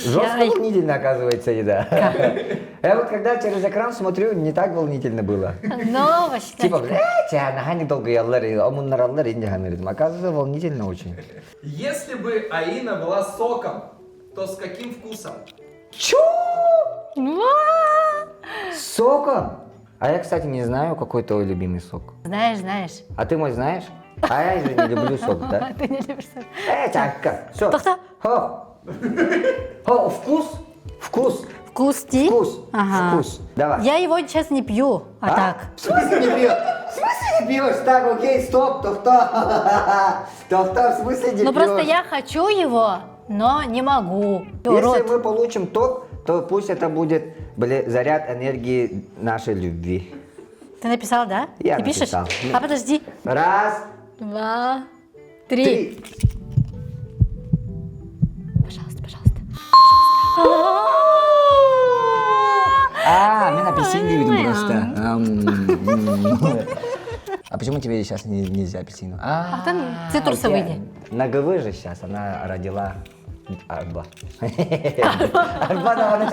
Жестко волнительно, оказывается, еда. Я вот когда через экран смотрю, не так волнительно было. Новость. Типа, нога недолго яллар, омуннараллар, инди хамиридим. Оказывается, волнительно очень. Если бы Аина была соком, то с каким вкусом? Чё? С соком? А я, кстати, не знаю, какой твой любимый сок. Знаешь. А ты мой знаешь? А я же не люблю сок, да? Ты не любишь сок. Чакка, все. Кто-кто? Вкус? Вкус. Вкусти? Вкус. Ага. Вкус. Давай. Я его сейчас не пью, а так. В смысле не пьешь? В смысле не пьешь? Так, окей, стоп, то-кто? То-кто, в смысле не пьешь? Ну просто я хочу его, но не могу. Если Урод. мы получим ток, то пусть это будет, заряд энергии нашей любви. Ты написал, да? Я Ты пишешь? написал. А подожди. Раз, 2, 3. три. Пожалуйста. Мы апельсин не видим просто. А почему тебе сейчас нельзя апельсину? А там цитрусовый. На ГВ же сейчас она родила Арба. Арба на